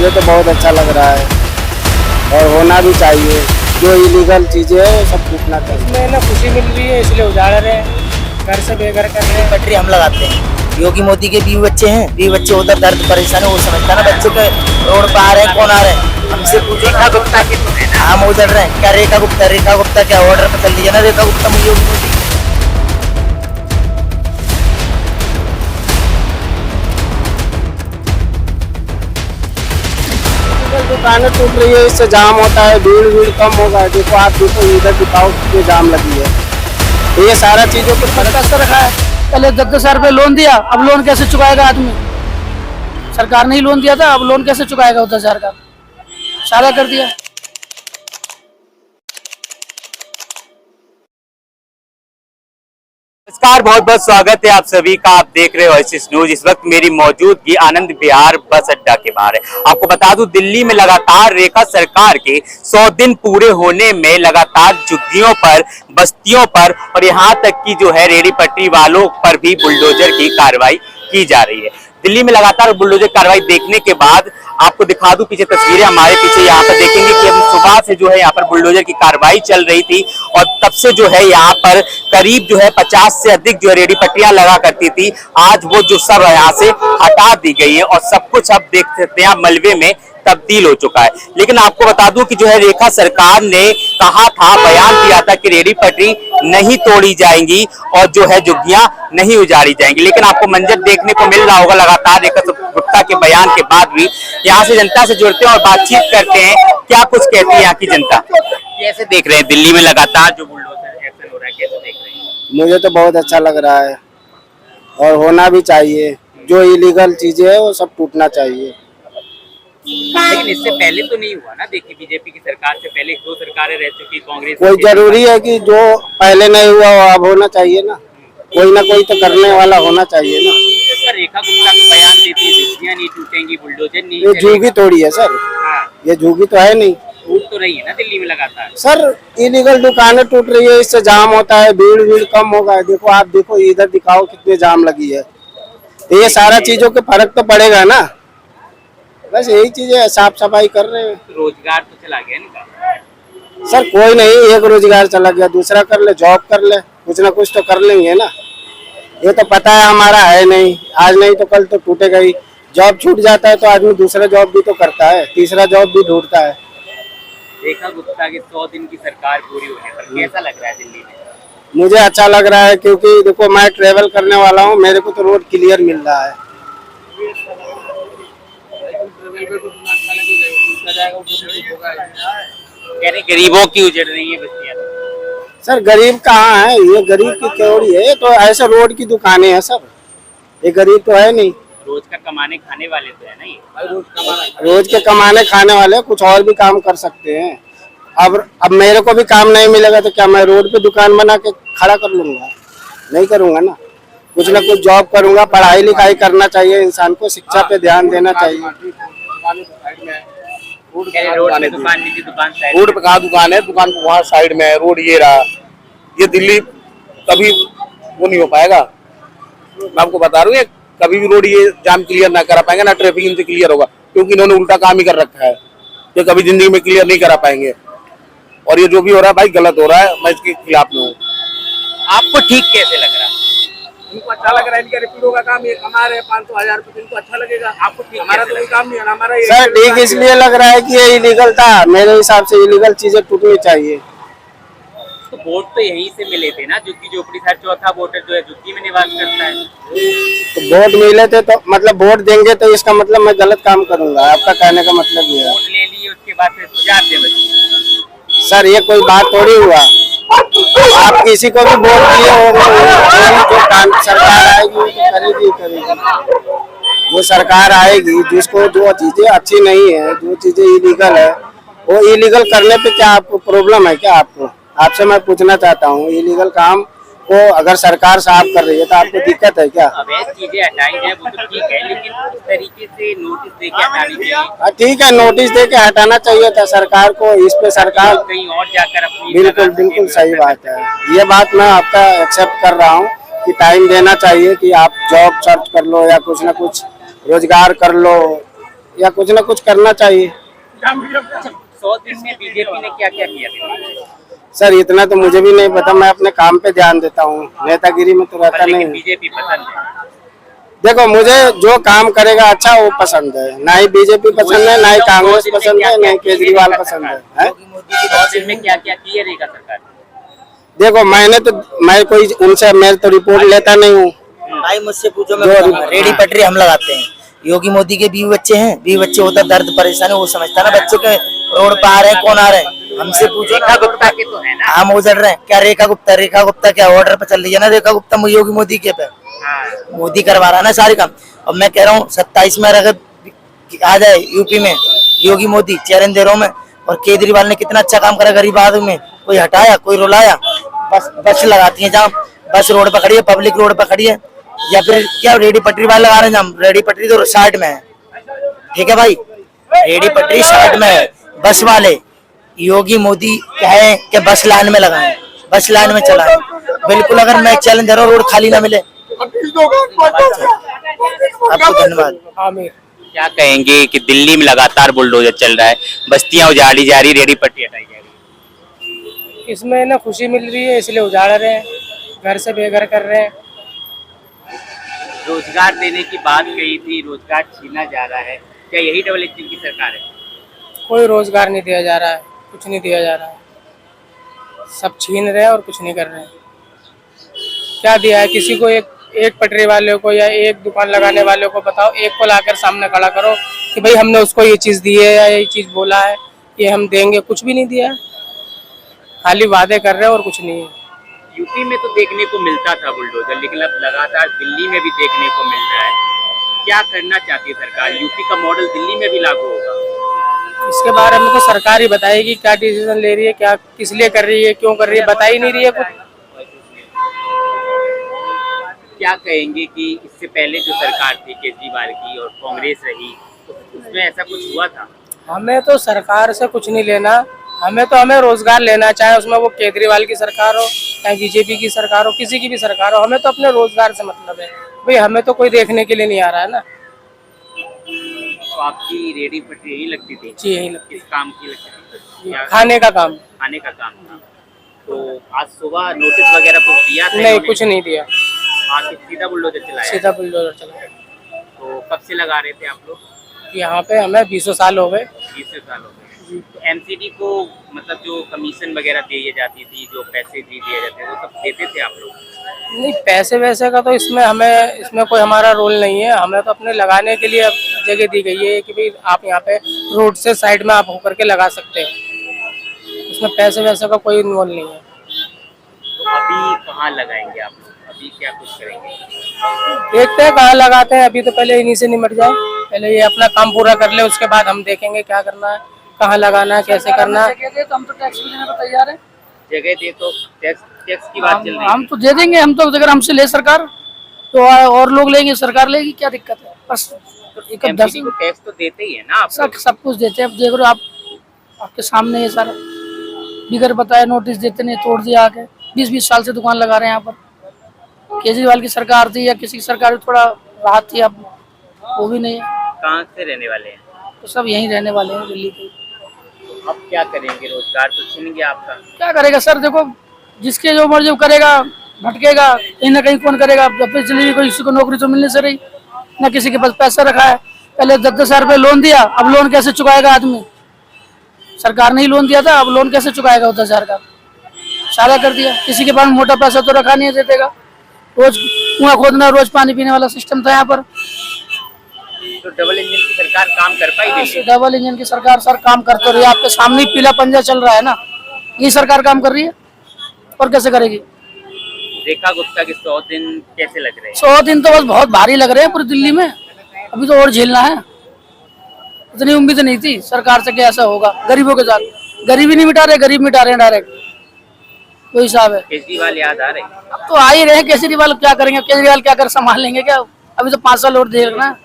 मुझे तो बहुत अच्छा लग रहा है और होना भी चाहिए। जो इलीगल चीजें है वो सब टूटना चाहिए। इसमें ना खुशी मिल रही है इसलिए उजाड़ रहे हैं, घर से बेघर कर रहे हैं। पटरी हम लगाते हैं। योगी मोदी के 20 बच्चे हैं, 20 बच्चे उधर दर्द परेशानी वो समझता ना बच्चे के रोड पर आ रहे हैं, कौन आ रहे हैं हमसे पूछो। रेखा गुप्ता की हम उधर रहे हैं क्या? रेखा गुप्ता क्या ऑर्डर पे चल दिया ना? रेखा गुप्ता मुझे योगी मोदी दुकानें टूट रही है, इससे जाम होता है, भीड़ कम होगा। देखो आप देखो इधर दिखाओ कितनी जाम लगी है। ये सारा चीजों को फर्क कैसे रखा है? पहले 10,000 रुपये लोन दिया, अब लोन कैसे चुकाएगा आदमी? सरकार ने ही लोन दिया था, अब लोन कैसे चुकाएगा? 10,000 का सादा कर दिया। नमस्कार, बहुत बहुत स्वागत है आप सभी का। आप देख रहे हो ओएसिस न्यूज। इस वक्त मेरी मौजूदगी आनंद विहार बस अड्डा के बाहर है। आपको बता दूं, दिल्ली में लगातार रेखा सरकार के 100 दिन पूरे होने में लगातार झुग्गियों पर, बस्तियों पर और यहाँ तक की जो है रेहड़ी पटरी वालों पर भी बुलडोजर की कार्रवाई की जा रही है। दिल्ली में लगातार बुलडोजर कार्रवाई देखने के बाद आपको दिखा दूं पीछे तस्वीरें हमारे पीछे, यहाँ पर देखेंगे कि अभी सुबह से जो है यहाँ पर बुलडोजर की कार्रवाई चल रही थी और तब से जो है यहाँ पर करीब जो है 50 से अधिक जो रेहड़ी पटरियां लगा करती थी, आज वो जो सब यहाँ से हटा दी गई है और सब कुछ अब देख सकते हैं मलबे में तब्दील हो चुका है। लेकिन आपको बता दूं कि जो है रेखा सरकार ने कहा था, बयान दिया था कि रेहड़ी पटरी नहीं तोड़ी जाएंगी और जो है झुग्गियां नहीं उजाड़ी जाएंगी। लेकिन आपको मंजर देखने को मिल रहा होगा लगातार रेखा गुप्ता के बयान के बाद भी। यहाँ से जनता से जुड़ते हैं और बातचीत करते हैं, क्या कुछ कहती है यहाँ की जनता। कैसे देख रहे हैं दिल्ली में लगातार जो बुलडोजर एक्शन हो रहा है, कैसे देख रहे हैं? मुझे तो बहुत अच्छा लग रहा है और होना भी चाहिए। जो इलीगल चीजें है वो सब टूटना चाहिए। लेकिन इससे पहले तो नहीं हुआ ना। देखिए, बीजेपी की सरकार से पहले 2 सरकारें रह चुकी, कांग्रेस। कोई जरूरी है कि जो पहले नहीं हुआ वो अब होना चाहिए ना? कोई ना कोई तो करने वाला होना चाहिए ना। रेखा गुप्ता को बयान देती है झुग्गियां नहीं टूटेंगी, बुलडोजर नहीं। ये झुग्गी तोड़ी है सर। हाँ। ये झुग्गी तो है नहीं। टूट तो रही है ना दिल्ली में लगातार। सर इलीगल दुकानें टूट रही है, इससे जाम होता है, भीड़ कम होगा। देखो आप देखो इधर दिखाओ कितनी जाम लगी है। तो ये सारा चीजों के फर्क तो पड़ेगा ना। बस यही चीजें साफ सफाई कर रहे हैं। रोजगार तो चला गया इनका। सर कोई नहीं, एक रोजगार चला गया, दूसरा कर ले, जॉब कर ले, कुछ ना कुछ तो कर लेंगे ना। ये तो पता है हमारा है नहीं, आज नहीं तो कल तो टूटेगा ही। जॉब छूट जाता है तो आदमी दूसरा जॉब भी तो करता है, तीसरा जॉब भी ढूंढता है। रेखा गुप्ता की 100 दिन की सरकार पूरी होने पर कैसा लग रहा है दिल्ली में? मुझे अच्छा लग रहा है क्योंकि देखो मैं ट्रेवल करने वाला हूँ, मेरे को तो रोड क्लियर मिल रहा है। गरीबों की उजड़ रही है बस्तियां। सर गरीब कहाँ है? ये गरीब की क्योरी है? ये तो ऐसे रोड की दुकानें हैं सब। ये गरीब तो है नहीं। रोज का कमाने खाने वाले तो है ना ये। रोज के कमाने खाने वाले कुछ और भी काम कर सकते हैं। अब मेरे को भी काम नहीं मिलेगा तो क्या मैं रोड पे दुकान बना के खड़ा कर लूंगा? नहीं करूंगा ना। कुछ ना कुछ जॉब करूंगा। पढ़ाई लिखाई करना चाहिए इंसान को, शिक्षा पे ध्यान देना चाहिए। रोड पे कहाँ दुकान है? दुकान वहाँ साइड में है, रोड ये रहा। ये दिल्ली कभी वो नहीं हो पाएगा। मैं आपको बता रहा हूँ, कभी भी रोड ये जाम क्लियर ना करा पाएंगे, ना ट्रैफिक इनसे क्लियर होगा, क्योंकि इन्होंने उल्टा काम ही कर रखा है। ये कभी जिंदगी में क्लियर नहीं करा पाएंगे। और ये जो भी हो रहा है भाई गलत हो रहा है, मैं इसके खिलाफ में हूँ। आपको ठीक कैसे लग रहा है? इनको अच्छा लग रहा है, इनके रिपीटों का काम ये कमा रहे 500-1000 रुपए, इनको अच्छा लगेगा। आपको ठीक? हमारा तो कोई काम नहीं है, हमारा सर ठीक इसलिए लग रहा है कि ये इलीगल था। मेरे हिसाब से इलीगल चीजें टूटनी चाहिए। तो वोट तो यहीं से मिले थे ना, झुग्गी झोपड़ी था। चौथा वोटर जो है झुग्गी में निवास करता है। तो वोट मिले थे तो मतलब वोट देंगे तो इसका मतलब मैं गलत काम करूंगा? आपका कहने का मतलब ये है? वोट ले लिए, उसके बाद फिर सुझाव दे बच्चे। सर ये कोई बात थोड़ी हुआ। आप किसी को भी वोट दिए होंगे, जो सरकार आएगी वो तो करेगी करेगी। जो सरकार आएगी जिसको जो चीजें अच्छी नहीं है, जो चीजें इलीगल है, वो इलीगल करने पे क्या आपको प्रॉब्लम है? क्या आपको, आपसे मैं पूछना चाहता हूँ, इलीगल काम को अगर सरकार साफ कर रही है तो आपको दिक्कत है क्या? अवैध चीजें हटाई जाए वो तो ठीक है, लेकिन इस तरीके से नोटिस दे के हटानी चाहिए। ठीक है, नोटिस दे के हटाना चाहिए था सरकार को। इस पे सरकार कहीं और जाकर अपनी बिल्कुल सही बात है। ये बात मैं आपका एक्सेप्ट कर रहा हूँ कि टाइम देना चाहिए कि आप जॉब सर्च कर लो या कुछ ना कुछ रोजगार कर लो, या कुछ ना कुछ करना चाहिए। 100 दिन में बीजेपी ने क्या क्या किया था? सर इतना तो मुझे भी नहीं पता, मैं अपने काम पे ध्यान देता हूँ, नेतागिरी में तो रहता नहीं लेकिन हूँ। बीजेपी पसंद है। देखो मुझे जो काम करेगा अच्छा वो पसंद है, ना ही बीजेपी पसंद है, ना ही कांग्रेस पसंद है, ना ही केजरीवाल पसंद है, हैं? योगी मोदी की 100 दिन में क्या क्या किया रेखा सरकार ने? देखो मैं कोई उनसे मैं तो रिपोर्ट लेता नहीं हूँ। भाई मुझसे पूछो, मैं बताऊंगा। रेडी पटरी हम लगाते हैं। योगी मोदी के बीवी बच्चे हैं, बीवी बच्चे होता दर्द परेशानी वो समझता ना। बच्चे के रोड पर आ रहे हैं, कौन आ रहे हैं हमसे पूछो ना। रेखा गुप्ता के तो है ना। हम उजड़ रहे हैं क्या? रेखा गुप्ता क्या ऑर्डर पे चल रही है ना? रेखा गुप्ता योगी मोदी के पे हाँ। मोदी करवा रहा है ना सारे काम। अब मैं कह रहा हूँ 27 में अगर आ जाए यूपी में योगी मोदी चेहरे में, और केजरीवाल ने कितना अच्छा काम करा गरीब आदमी में, कोई हटाया कोई रुलाया। बस लगाती है जहाँ बस रोड पर खड़ी है, पब्लिक रोड पर खड़ी है, या फिर क्या रेडी पटरी वाले लगा रहे हैं। हम रेडी पटरी तो साइड में है, ठीक है भाई, रेडी पटरी साइड में है। बस वाले योगी मोदी कहे कि बस लाइन में लगाएं, बस लाइन में चलाएं। बिल्कुल, अगर मैं चैलेंज दे रहा हूँ रोड खाली ना मिले। आपको धन्यवाद। आमिर क्या कहेंगे कि दिल्ली में लगातार बुलडोजर चल रहा है, बस्तियां उजाड़ी जा रही, रेडी पट्टी हटाई जा रही है। इसमें ना खुशी मिल रही है इसलिए उजाड़ रहे हैं, घर से बेघर कर रहे हैं। रोजगार देने की बात कही थी, रोजगार छीना जा रहा है, क्या यही डबल इंजन की सरकार है? कोई रोजगार नहीं दिया जा रहा है, कुछ नहीं दिया जा रहा है, सब छीन रहे हैं और कुछ नहीं कर रहे हैं। क्या दिया है किसी को? एक पटरी वाले को या एक दुकान लगाने वाले को बताओ, एक को लाकर सामने खड़ा करो कि भाई हमने उसको ये चीज़ दी है या ये चीज़ बोला है, ये हम देंगे। कुछ भी नहीं दिया है, खाली वादे कर रहे हैं और कुछ नहीं है। यूपी में तो देखने को मिलता था बुलडोजर, लेकिन अब लगातार दिल्ली में भी देखने को मिल रहा है। क्या करना चाहती है सरकार? यूपी का मॉडल दिल्ली में भी लागू होगा? इसके बारे में तो सरकार ही बताएगी क्या डिसीजन ले रही है, क्या किस लिए कर रही है, क्यों कर रही है, बता ही नहीं रही है कुछ। क्या कहेंगे कि इससे पहले जो सरकार थी केजरीवाल की और कांग्रेस रही, उसमें ऐसा कुछ हुआ था? हमें तो सरकार से कुछ नहीं लेना, हमें रोजगार लेना, चाहे उसमें वो केजरीवाल की सरकार हो, चाहे बीजेपी की सरकार हो, किसी की भी सरकार हो, हमें तो अपने रोजगार से मतलब है। भाई हमें तो कोई देखने के लिए नहीं आ रहा है ना। तो आपकी रेडी पटरी यही लगती थी? जी यही लगती किस काम की लगती थी? है, खाने का काम। खाने का काम था। तो आज सुबह नोटिस वगैरह कुछ दिया था? नहीं, कुछ नहीं दिया, आज सीधा बुलडोजर चलाया? सीधा बुलडोजर चला। तो कब से लगा रहे थे आप लोग? यहाँ पे हमें 20 साल हो गए। 20 साल हो गए। तो एमसीडी को मतलब जो कमीशन वगैरह दी जाती थी, जो पैसे दिए जाते थे, वो सब देते थे आप लोग? नहीं, पैसे वैसे का तो इसमें कोई हमारा रोल नहीं है। हमें तो अपने लगाने के लिए अब जगह दी गई है कि भाई आप यहाँ पे रोड से साइड में आप होकर के लगा सकते हो, इसमें पैसे वैसे का कोई रोल नहीं है। तो अभी कहाँ लगाएंगे आप लोग? अभी क्या कुछ करेंगे? देखते हैं कहाँ लगाते हैं। अभी तो पहले इन्हीं से निपट जाए, पहले ये अपना काम पूरा कर ले, उसके बाद हम देखेंगे क्या करना है, कहाँ लगाना है, कैसे करना है। हम तो टैक्स भी देने को तैयार है। जगह दे तो टैक्स की बात चल रही है। हम तो दे देंगे, हम तो अगर हमसे ले सरकार तो और लोग लेंगे, सरकार लेगी, क्या दिक्कत है? बस एमसीडी को टैक्स तो देते ही है ना आप लोग? सब कुछ देते हैं। अब देख रहे हो आप, आपके सामने ये सारा बिगर बताए नोटिस देते नहीं, तोड़ दिया आके। 20-20 साल से दुकान लगा रहे हैं यहाँ पर। केजरीवाल की सरकार थी या किसी की सरकार थोड़ा राहत थी, अब वो भी नहीं है। कहाँ से रहने वाले हैं? तो सब यहीं रहने वाले हैं दिल्ली के। अब क्या करेंगे? रोजगार तो छीन गया आपका। क्या करेगा सर? देखो जिसके जो मर्जी करेगा, भटकेगा कहीं ना कहीं। कौन करेगा? जब तक चली कोई किसी को नौकरी तो मिलने से रही ना, किसी के पास पैसा रखा है। पहले 10,000 रुपये लोन दिया, अब लोन कैसे चुकाएगा आदमी? सरकार ने ही लोन दिया था, अब लोन कैसे चुकाएगा? 10,000 का सारा कर दिया। किसी के पास मोटा पैसा तो रखा नहीं है, दे देगा। रोज कुआं खोदना, रोज पानी पीने वाला सिस्टम था यहाँ पर। तो डबल इंजन की सरकार काम कर पाई दिल्ली? डबल इंजन की सरकार सर काम करते रही, आपके सामने ही पीला पंजा चल रहा है ना, ये सरकार काम कर रही है और कैसे करेगी? रेखा गुप्ता के 100 दिन कैसे लग रहे हैं? 100 दिन तो बस बहुत भारी लग रहे हैं पूरी दिल्ली में, अभी तो और झेलना है। इतनी उम्मीद नहीं थी सरकार से कि ऐसा होगा। गरीबों के साथ गरीबी नहीं मिटा रहे, गरीब मिटा रहे हैं डायरेक्ट, वो हिसाब है। केजरीवाल याद आ रहे हैं? अब तो आ ही रहे हैं केजरीवाल, क्या करेंगे? केजरीवाल क्या कर संभाल लेंगे क्या? अभी तो 5 साल और देखना।